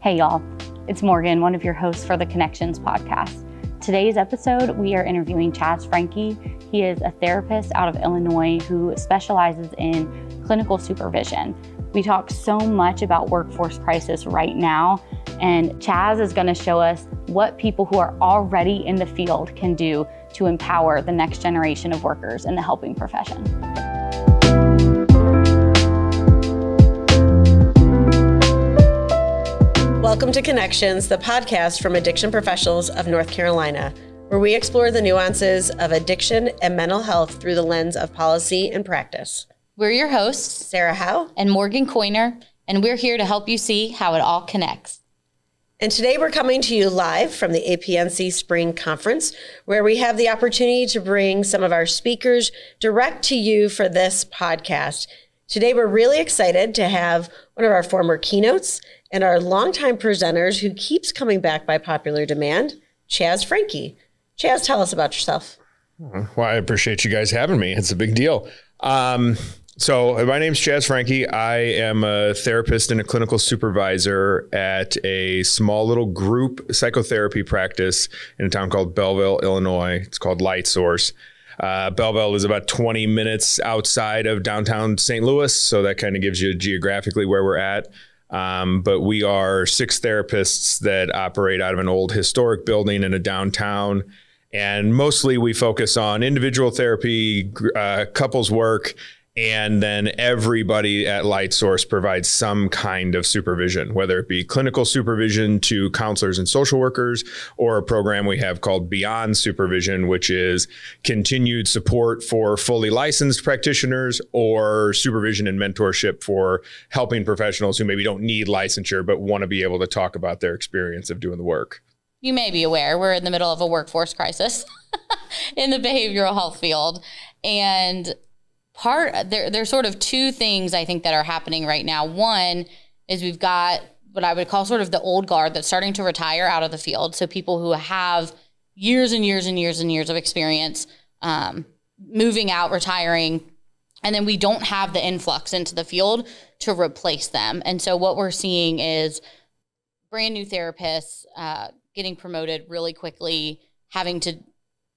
Hey y'all, it's Morgan, one of your hosts for the Connections podcast. Today's episode, we are interviewing Chaz Franke. He is a therapist out of Illinois who specializes in clinical supervision. We talk so much about workforce crisis right now, and Chaz is going to show us what people who are already in the field can do to empower the next generation of workers in the helping profession. Welcome to Connections, the podcast from addiction professionals of North Carolina, where we explore the nuances of addiction and mental health through the lens of policy and practice. We're your hosts, Sarah Howe and Morgan Coiner, and we're here to help you see how it all connects. And today we're coming to you live from the APNC Spring Conference, where we have the opportunity to bring some of our speakers direct to you for this podcast. Today we're really excited to have one of our former keynotes and our longtime presenters who keeps coming back by popular demand, Chaz Franke. Chaz, tell us about yourself. Well, I appreciate you guys having me. It's a big deal. So my name's Chaz Franke. I am a therapist and a clinical supervisor at a small little group psychotherapy practice in a town called Belleville, Illinois. It's called Light Source. Belleville is about 20 minutes outside of downtown St. Louis, so that kind of gives you geographically where we're at. But we are 6 therapists that operate out of an old historic building in a downtown. And mostly we focus on individual therapy, couples work, and then everybody at Light Source provides some kind of supervision, whether it be clinical supervision to counselors and social workers, or a program we have called Beyond Supervision, which is continued support for fully licensed practitioners, or supervision and mentorship for helping professionals who maybe don't need licensure but want to be able to talk about their experience of doing the work. You may be aware we're in the middle of a workforce crisis in the behavioral health field. And there's sort of 2 things I think that are happening right now. One is we've got what I would call sort of the old guard that's starting to retire out of the field. So people who have years and years and years and years of experience moving out, retiring, and then we don't have the influx into the field to replace them. And so what we're seeing is brand new therapists getting promoted really quickly, having to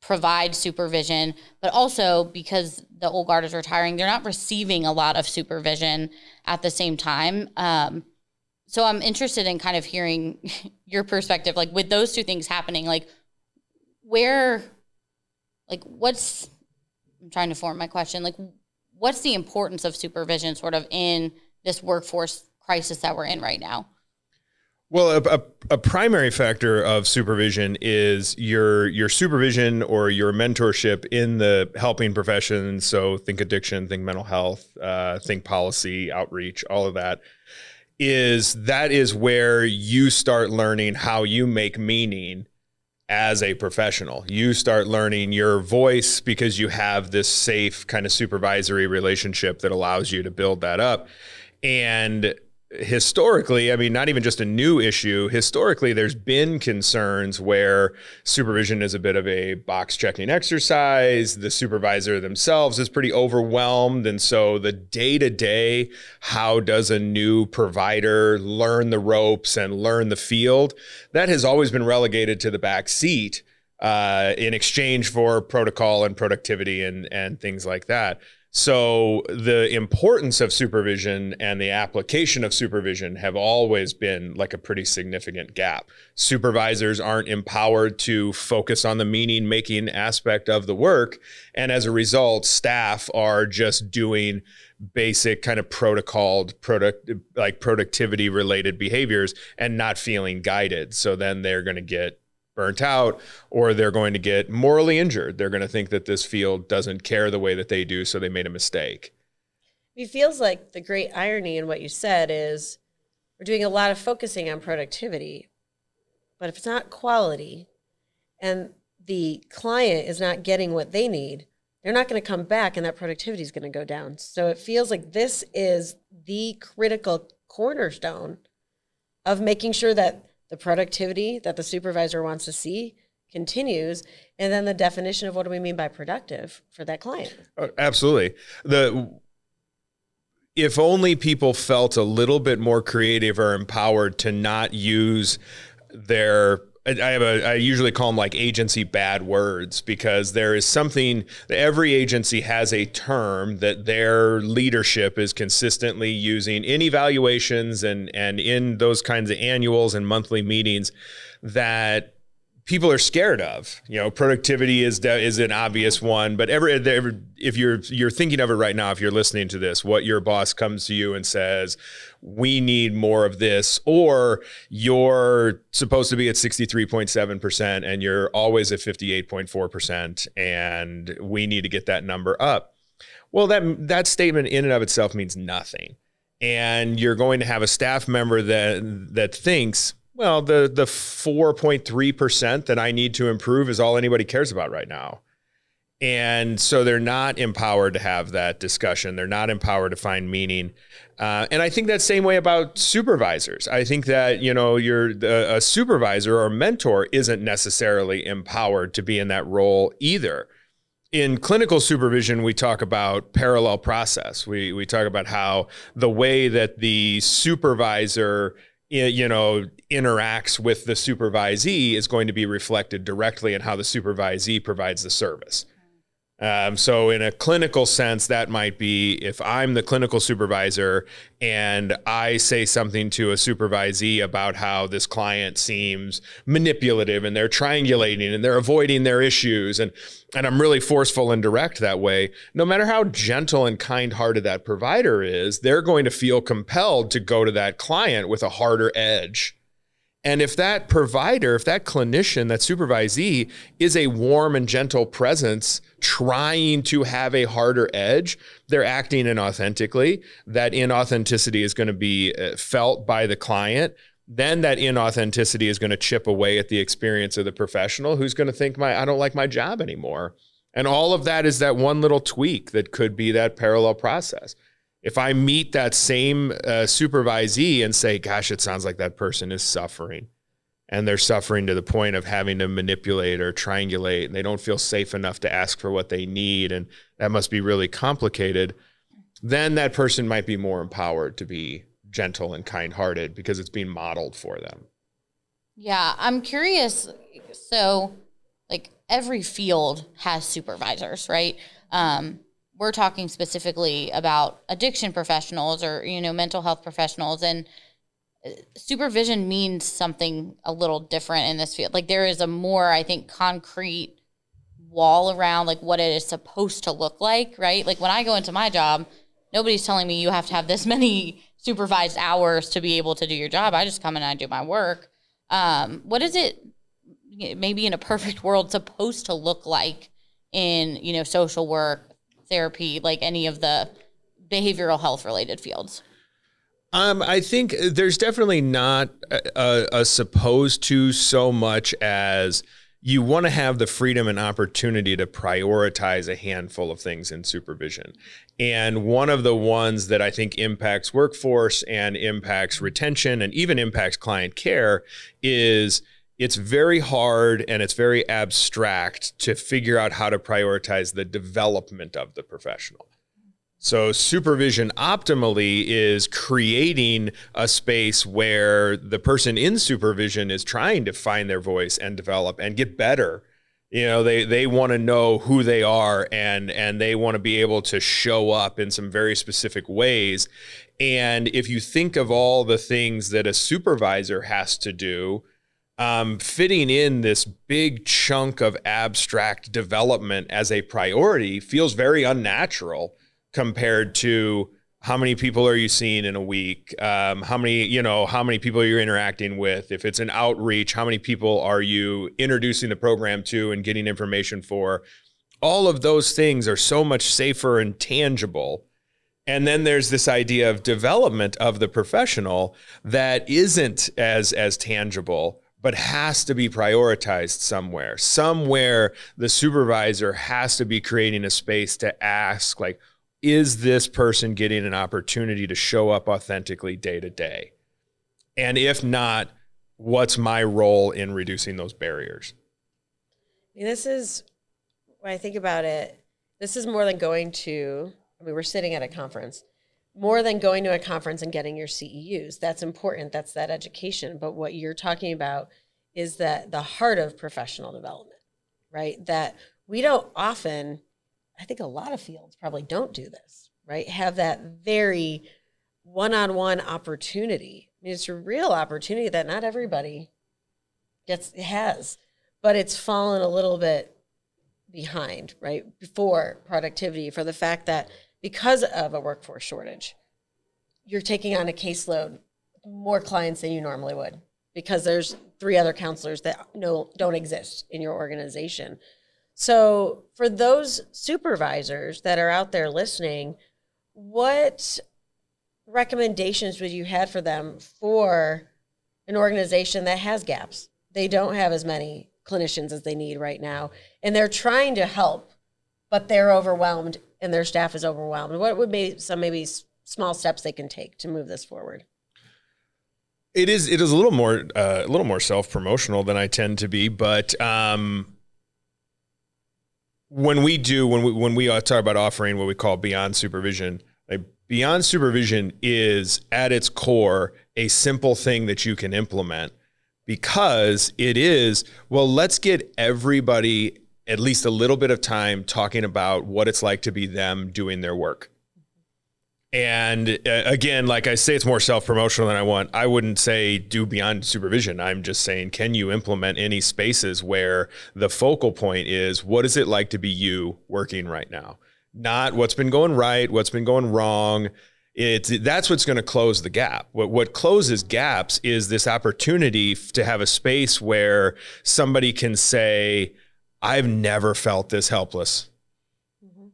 provide supervision, but also because the old guard is retiring, they're not receiving a lot of supervision at the same time. So I'm interested in kind of hearing your perspective, like with those 2 things happening, I'm trying to form my question, like what's the importance of supervision sort of in this workforce crisis that we're in right now? Well, a primary factor of supervision is your supervision or your mentorship in the helping profession. So think addiction, think mental health, think policy, outreach, all of that is where you start learning how you make meaning as a professional. You start learning your voice because you have this safe kind of supervisory relationship that allows you to build that up. And historically, I mean, not even just a new issue, historically, there's been concerns where supervision is a bit of a box checking exercise. The supervisor themselves is pretty overwhelmed. And so the day-to-day, how does a new provider learn the ropes and learn the field? That has always been relegated to the back seat in exchange for protocol and productivity and things like that. So the importance of supervision and the application of supervision have always been like a pretty significant gap. Supervisors aren't empowered to focus on the meaning-making aspect of the work. And as a result, staff are just doing basic kind of productivity-related behaviors and not feeling guided. So then they're going to get burnt out, or they're going to get morally injured. They're going to think that this field doesn't care the way that they do, so they made a mistake. It feels like the great irony in what you said is we're doing a lot of focusing on productivity, but if it's not quality and the client is not getting what they need, they're not going to come back and that productivity is going to go down. So it feels like this is the critical cornerstone of making sure that the productivity that the supervisor wants to see continues, and then the definition of what do we mean by productive for that client. Oh, absolutely. if only people felt a little bit more creative or empowered to not use their, I usually call them like agency bad words, because there is something, every agency has a term that their leadership is consistently using in evaluations and in those kinds of annuals and monthly meetings that people are scared of. Productivity is an obvious one, but if you're thinking of it right now, if you're listening to this, what your boss comes to you and says, we need more of this, or you're supposed to be at 63.7% and you're always at 58.4%, and we need to get that number up. Well, that statement in and of itself means nothing. And you're going to have a staff member that thinks, well, the 4.3% that I need to improve is all anybody cares about right now. And so they're not empowered to have that discussion. They're not empowered to find meaning. And I think that same way about supervisors. I think that, a supervisor or mentor isn't necessarily empowered to be in that role either. In clinical supervision, we talk about parallel process. We talk about how the way that the supervisor interacts with the supervisee is going to be reflected directly in how the supervisee provides the service. So in a clinical sense, that might be if I'm the clinical supervisor and I say something to a supervisee about how this client seems manipulative and they're triangulating and they're avoiding their issues, and I'm really forceful and direct that way, no matter how gentle and kind-hearted that provider is, they're going to feel compelled to go to that client with a harder edge. And if that provider, if that clinician, that supervisee is a warm and gentle presence trying to have a harder edge, they're acting inauthentically. That inauthenticity is going to be felt by the client. Then that inauthenticity is going to chip away at the experience of the professional, who's going to think, I don't like my job anymore. And all of that is that one little tweak that could be that parallel process. If I meet that same supervisee and say, gosh, it sounds like that person is suffering, and they're suffering to the point of having to manipulate or triangulate, and they don't feel safe enough to ask for what they need, and that must be really complicated, then that person might be more empowered to be gentle and kind-hearted because it's being modeled for them. Yeah, I'm curious. So, like, every field has supervisors, right? We're talking specifically about addiction professionals or, mental health professionals, and supervision means something a little different in this field. Like, there is a more, I think, concrete wall around like what it is supposed to look like, right? Like, when I go into my job, nobody's telling me you have to have this many supervised hours to be able to do your job. I just come in and I do my work. What is it, maybe in a perfect world, supposed to look like in, social work, therapy, like any of the behavioral health related fields? I think there's definitely not a supposed to so much as you want to have the freedom and opportunity to prioritize a handful of things in supervision. And one of the ones that I think impacts workforce and impacts retention and even impacts client care is it's very hard and it's very abstract to figure out how to prioritize the development of the professional. So supervision optimally is creating a space where the person in supervision is trying to find their voice and develop and get better. They want to know who they are and they want to be able to show up in some very specific ways. And if you think of all the things that a supervisor has to do, fitting in this big chunk of abstract development as a priority feels very unnatural compared to how many people are you seeing in a week? How many people are you interacting with? If it's an outreach, how many people are you introducing the program to and getting information for? All of those things are so much safer and tangible. And then there's this idea of development of the professional that isn't as tangible, but has to be prioritized somewhere. Somewhere the supervisor has to be creating a space to ask, like, is this person getting an opportunity to show up authentically day to day? And if not, what's my role in reducing those barriers? This is, when I think about it, this is more than going to, we're sitting at a conference. more than going to a conference and getting your CEUs. That's important. That's that education. But what you're talking about is that the heart of professional development, right? That we don't often, I think a lot of fields probably don't do this, right? Have that very one-on-one opportunity. I mean, it's a real opportunity that not everybody has, but it's fallen a little bit behind, right? For productivity, for the fact that because of a workforce shortage, you're taking on a caseload more clients than you normally would because there's 3 other counselors that don't exist in your organization. So for those supervisors that are out there listening, what recommendations would you have for them for an organization that has gaps? They don't have as many clinicians as they need right now, and they're trying to help, but they're overwhelmed and their staff is overwhelmed. What would be some maybe small steps they can take to move this forward? It is a little more self-promotional than I tend to be, but when we talk about offering what we call beyond supervision, like beyond supervision is at its core a simple thing that you can implement, because it is, well, let's get everybody at least a little bit of time talking about what it's like to be them doing their work. And again, like I say, it's more self-promotional than I wouldn't say do beyond supervision. I'm just saying, can you implement any spaces where the focal point is, what is it like to be you working right now? Not what's been going right, what's been going wrong. That's what's going to close the gap. What closes gaps is this opportunity to have a space where somebody can say, I've never felt this helpless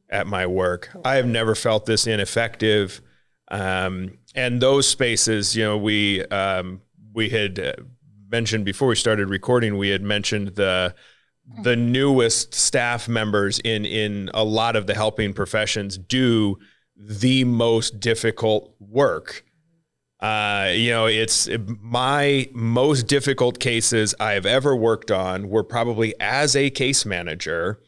at my work. I have never felt this ineffective. And those spaces, we had mentioned before we started recording, we had mentioned the newest staff members in a lot of the helping professions do the most difficult work. It's my most difficult cases I've ever worked on were probably as a case manager,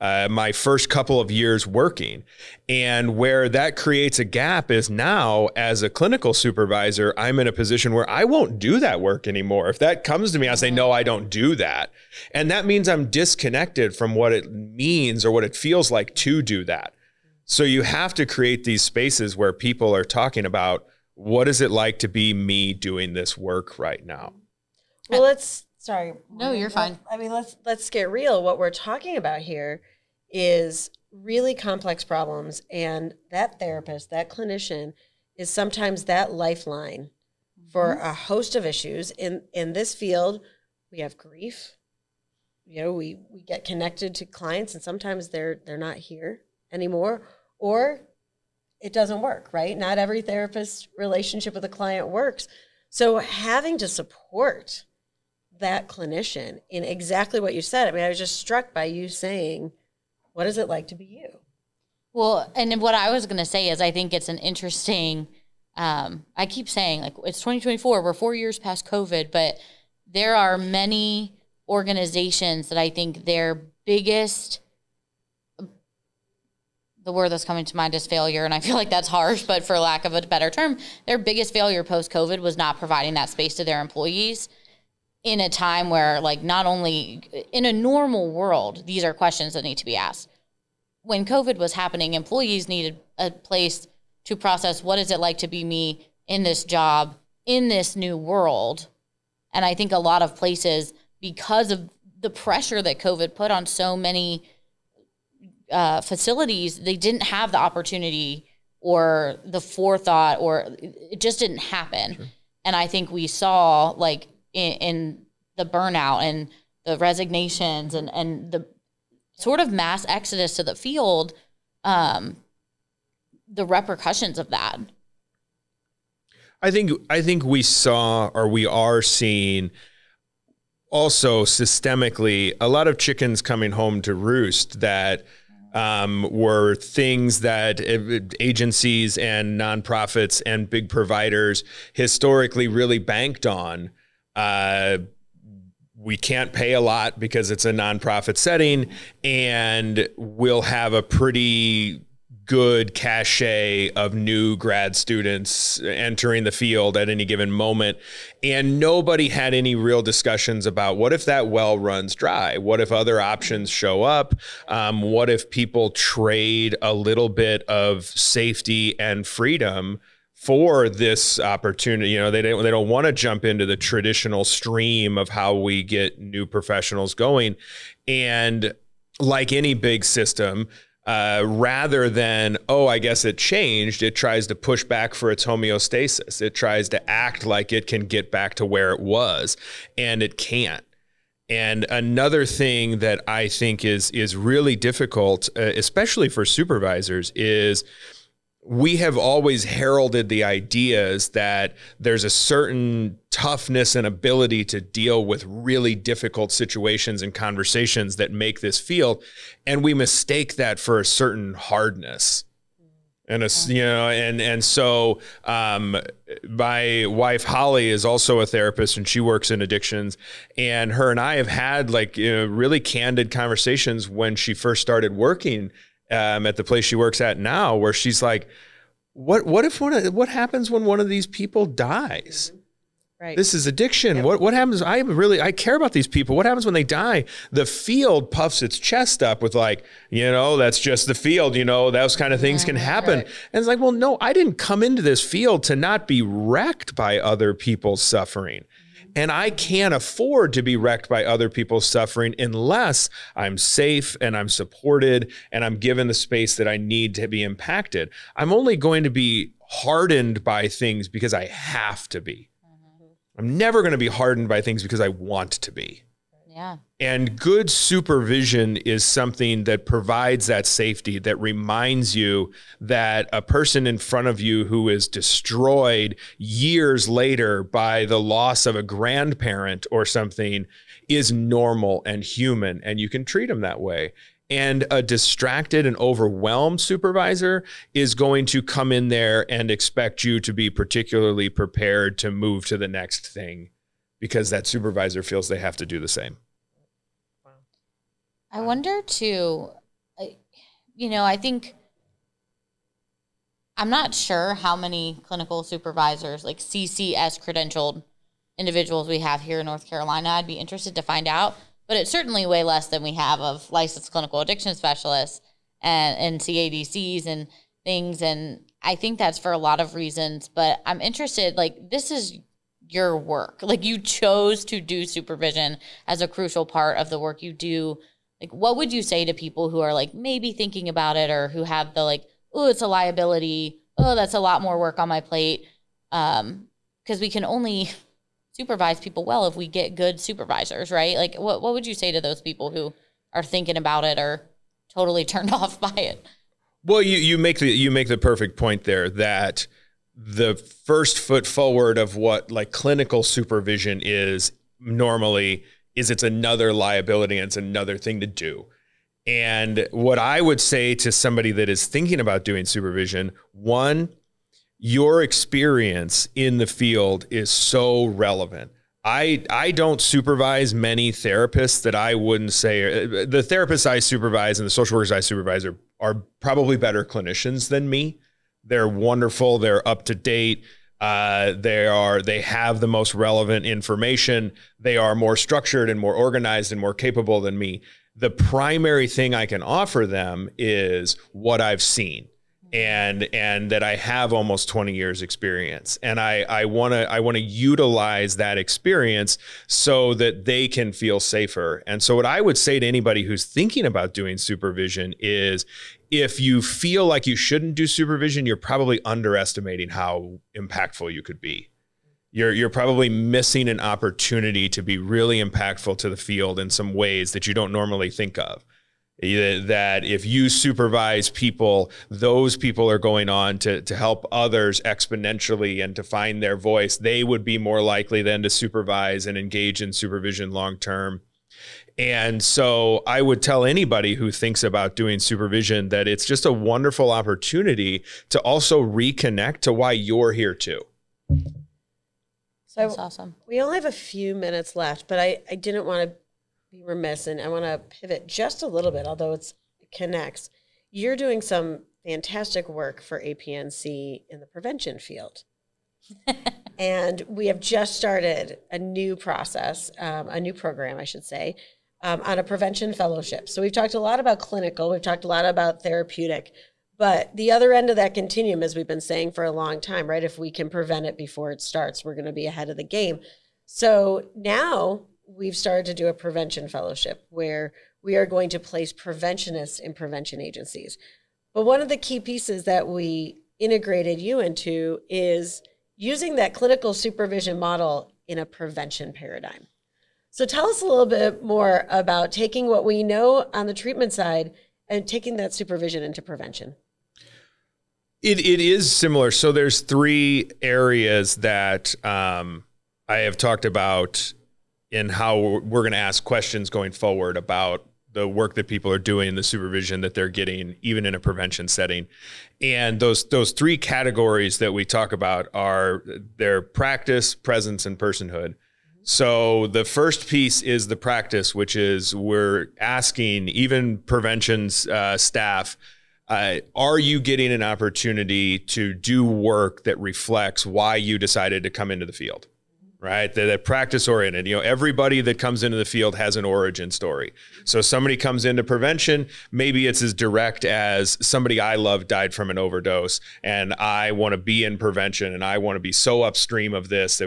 my first couple of years working. And where that creates a gap is now as a clinical supervisor, I'm in a position where I won't do that work anymore. If that comes to me, I'll say, no, I don't do that. And that means I'm disconnected from what it means or what it feels like to do that. So you have to create these spaces where people are talking about, what is it like to be me doing this work right now? Well, sorry. No, you're fine. I mean, let's get real. What we're talking about here is really complex problems, and that therapist, that clinician, is sometimes that lifeline for a host of issues. In this field, we have grief. We get connected to clients, and sometimes they're not here anymore, or it doesn't work, right? Not every therapist relationship with a client works. So having to support that clinician in exactly what you said. I mean, I was just struck by you saying, what is it like to be you? Well, and what I was going to say is I think it's an interesting, I keep saying, like, it's 2024, we're 4 years past COVID, but there are many organizations that I think their biggest, the word that's coming to mind is failure, and I feel like that's harsh, but for lack of a better term, their biggest failure post-COVID was not providing that space to their employees in a time where, like, not only in a normal world, these are questions that need to be asked. When COVID was happening, employees needed a place to process, what is it like to be me in this job, in this new world? And I think a lot of places, because of the pressure that COVID put on so many facilities, they didn't have the opportunity or the forethought, or it just didn't happen. Sure. And I think we saw, like, in the burnout and the resignations and the sort of mass exodus to the field, the repercussions of that. I think we saw, or we are seeing also systemically, a lot of chickens coming home to roost that were things that agencies and nonprofits and big providers historically really banked on. We can't pay a lot because it's a nonprofit setting, and we'll have a pretty good cachet of new grad students entering the field at any given moment. And nobody had any real discussions about what if that well runs dry? What if other options show up? What if people trade a little bit of safety and freedom for this opportunity? You know, they don't want to jump into the traditional stream of how we get new professionals going. And like any big system, rather than, oh, I guess it changed, it tries to push back for its homeostasis. It tries to act like it can get back to where it was, and it can't. And another thing that I think is really difficult, especially for supervisors, is we have always heralded the ideas that there's a certain toughness and ability to deal with really difficult situations and conversations that make this field. And we mistake that for a certain hardness. And, so my wife, Holly, is also a therapist, and she works in addictions. And her and I have had really candid conversations when she first started working at the place she works at now, where she's like, what happens when one of these people dies? Right. This is addiction. Yep. What happens? I care about these people. What happens when they die? The field puffs its chest up with that's just the field, those kind of things can happen. Right. And it's like, well, no, I didn't come into this field to not be wrecked by other people's suffering. And I can't afford to be wrecked by other people's suffering unless I'm safe and I'm supported and I'm given the space that I need to be impacted. I'm only going to be hardened by things because I have to be. I'm never going to be hardened by things because I want to be. Yeah. And good supervision is something that provides that safety, that reminds you that a person in front of you who is destroyed years later by the loss of a grandparent or something is normal and human, and you can treat them that way. And a distracted and overwhelmed supervisor is going to come in there and expect you to be particularly prepared to move to the next thing because that supervisor feels they have to do the same. I wonder too, I think, I'm not sure how many clinical supervisors, like CCS credentialed individuals we have here in North Carolina. I'd be interested to find out, but it's certainly way less than we have of licensed clinical addiction specialists and CADCs and things. And I think that's for a lot of reasons, but I'm interested, this is your work. You chose to do supervision as a crucial part of the work you do. What would you say to people who are maybe thinking about it, or who have the oh, it's a liability. Oh, that's a lot more work on my plate. Because we can only supervise people well if we get good supervisors, right? What would you say to those people who are thinking about it or totally turned off by it? Well, you make the perfect point there, that the first foot forward of what clinical supervision is normally is it's another liability and it's another thing to do. And what I would say to somebody that is thinking about doing supervision, one, your experience in the field is so relevant. I don't supervise many therapists that I wouldn't say, the therapists I supervise and the social workers I supervise are probably better clinicians than me. They're wonderful. They're up to date. They have the most relevant information. They are more structured and more organized and more capable than me. The primary thing I can offer them is what I've seen, and that I have almost 20 years experience. And I want to utilize that experience so that they can feel safer. And so what I would say to anybody who's thinking about doing supervision is, if you feel like you shouldn't do supervision, you're probably underestimating how impactful you could be. You're probably missing an opportunity to be really impactful to the field in some ways that you don't normally think of. That if you supervise people, those people are going on to help others exponentially and to find their voice. They would be more likely then to supervise and engage in supervision long term. And so I would tell anybody who thinks about doing supervision that it's just a wonderful opportunity to also reconnect to why you're here too. So that's awesome. We only have a few minutes left, but I didn't want to be remiss, and I want to pivot just a little bit, although it connects. You're doing some fantastic work for APNC in the prevention field. And we have just started a new process, a new program, I should say, on a prevention fellowship. So we've talked a lot about clinical, we've talked a lot about therapeutic, but the other end of that continuum, as we've been saying for a long time, right? If we can prevent it before it starts, we're going to be ahead of the game. So now we've started to do a prevention fellowship where we are going to place preventionists in prevention agencies. But one of the key pieces that we integrated you into is using that clinical supervision model in a prevention paradigm. So tell us a little bit more about taking what we know on the treatment side and taking that supervision into prevention. It is similar. So there's 3 areas that I have talked about in how we're going to ask questions going forward about the work that people are doing, the supervision that they're getting, even in a prevention setting. And those 3 categories that we talk about are their practice, presence, and personhood. So the first piece is the practice, which is we're asking even prevention's staff, are you getting an opportunity to do work that reflects why you decided to come into the field? Right? That practice oriented, everybody that comes into the field has an origin story. So somebody comes into prevention, maybe it's as direct as somebody I love died from an overdose and I want to be in prevention and I want to be so upstream of this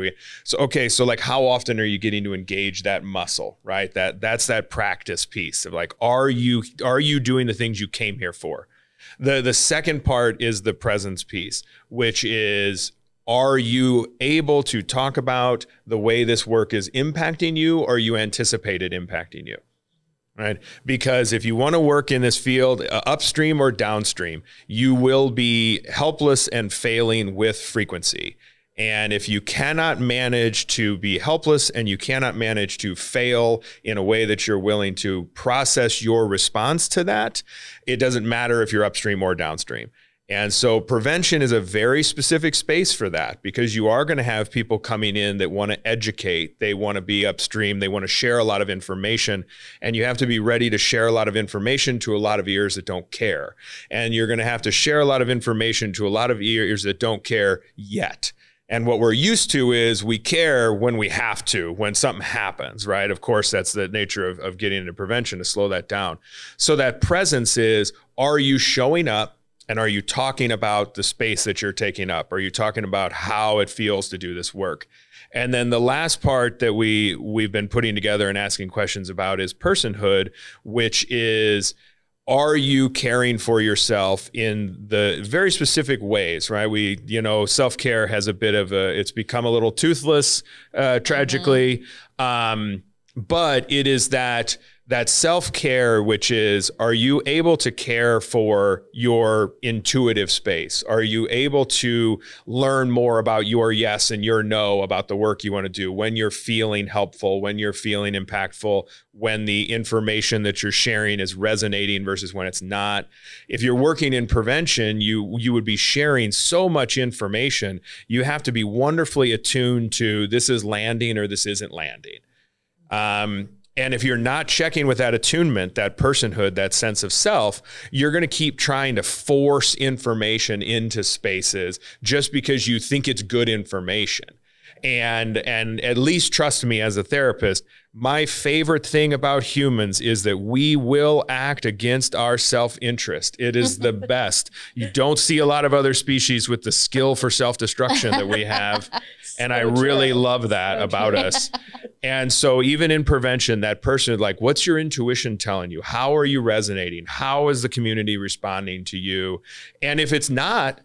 so like how often are you getting to engage that muscle, right? That's that practice piece of like, are you doing the things you came here for? The second part is the presence piece, which is, are you able to talk about the way this work is impacting you, or you anticipate it impacting you, right? Because if you want to work in this field, upstream or downstream, you will be helpless and failing with frequency. And if you cannot manage to be helpless and you cannot manage to fail in a way that you're willing to process your response to that, it doesn't matter if you're upstream or downstream. And so prevention is a very specific space for that, because you are going to have people coming in that want to educate, they want to be upstream, they want to share a lot of information, and you have to be ready to share a lot of information to a lot of ears that don't care. And you're going to have to share a lot of information to a lot of ears that don't care yet. And what we're used to is we care when we have to, when something happens, right? Of course, that's the nature of getting into prevention, to slow that down. So that presence is, are you showing up? And are you talking about the space that you're taking up? Are you talking about how it feels to do this work? And then the last part that we've been putting together and asking questions about is personhood, which is, are you caring for yourself in the very specific ways, right? Self-care has a bit of it's become a little toothless, tragically. But it is that self-care, which is, are you able to care for your intuitive space? Are you able to learn more about your yes and your no about the work you want to do, when you're feeling helpful, when you're feeling impactful, when the information that you're sharing is resonating versus when it's not? If you're working in prevention, you would be sharing so much information. You have to be wonderfully attuned to, this is landing or this isn't landing. And if you're not checking with that attunement, that personhood, that sense of self, you're going to keep trying to force information into spaces just because you think it's good information. And at least trust me as a therapist, my favorite thing about humans is that we will act against our self-interest. It is the best. You don't see a lot of other species with the skill for self-destruction that we have. And I really love that about us. And so even in prevention, that person, like, what's your intuition telling you? How are you resonating? How is the community responding to you? And if it's not,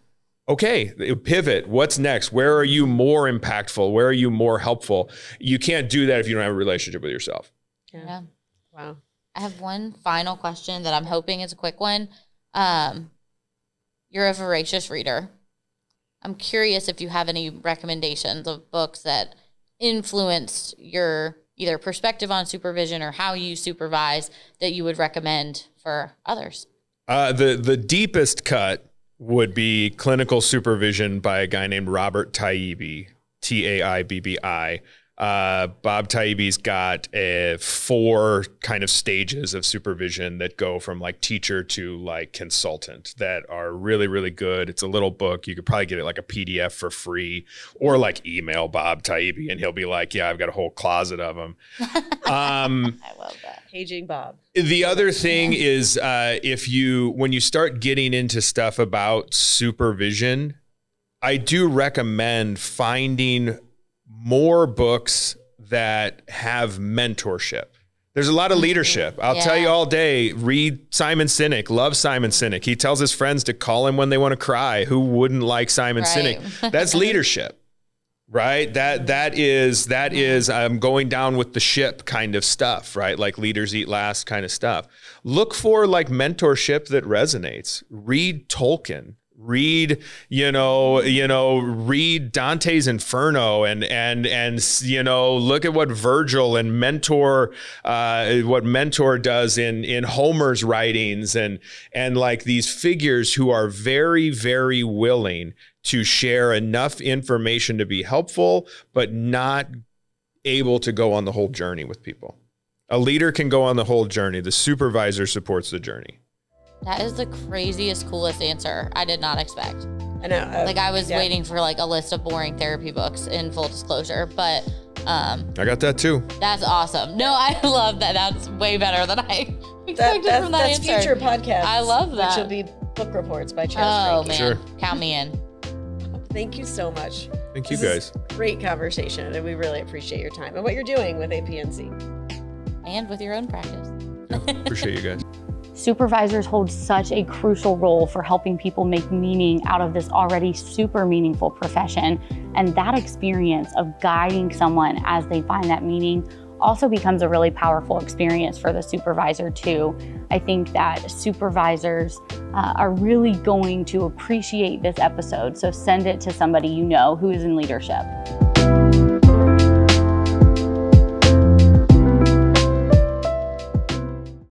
okay, pivot. What's next? Where are you more impactful? Where are you more helpful? You can't do that if you don't have a relationship with yourself. Yeah. Wow. I have one final question that I'm hoping is a quick one. You're a voracious reader. I'm curious if you have any recommendations of books that influenced your either perspective on supervision or how you supervise that you would recommend for others. The deepest cut would be Clinical Supervision by a guy named Robert Taibbi, Taibbi. Bob Taibbi's got 4 kind of stages of supervision that go from like teacher to like consultant that are really, really good. It's a little book. You could probably get it like a PDF for free, or like email Bob Taibbi and he'll be like, yeah, I've got a whole closet of them. I love that. Paging Bob. The other thing is when you start getting into stuff about supervision, I do recommend finding more books that have mentorship. There's a lot of leadership. I'll tell you all day, read Simon Sinek. Love Simon Sinek. He tells his friends to call him when they want to cry. Who wouldn't like Simon Sinek? That's leadership, right? That is going down with the ship kind of stuff, right? Like leaders eat last kind of stuff. Look for like mentorship that resonates. Read Tolkien. Read Dante's Inferno and look at what Virgil and Mentor does in Homer's writings and like these figures who are very, very willing to share enough information to be helpful, but not able to go on the whole journey with people. A leader can go on the whole journey. The supervisor supports the journey. That is the craziest, coolest answer I did not expect. I know. I was waiting for like a list of boring therapy books, in full disclosure, but I got that too. That's awesome. No, I love that. That's way better than I expected from that that's answer. Future podcasts. I love that. Which will be book reports by Chaz Oh, Franke. man. Sure. Count me in. Thank you so much. Thank you This guys. is great conversation, and we really appreciate your time and what you're doing with APNC. And with your own practice. Appreciate you guys. Supervisors hold such a crucial role for helping people make meaning out of this already super meaningful profession. And that experience of guiding someone as they find that meaning also becomes a really powerful experience for the supervisor too. I think that supervisors are really going to appreciate this episode. So send it to somebody you know who is in leadership.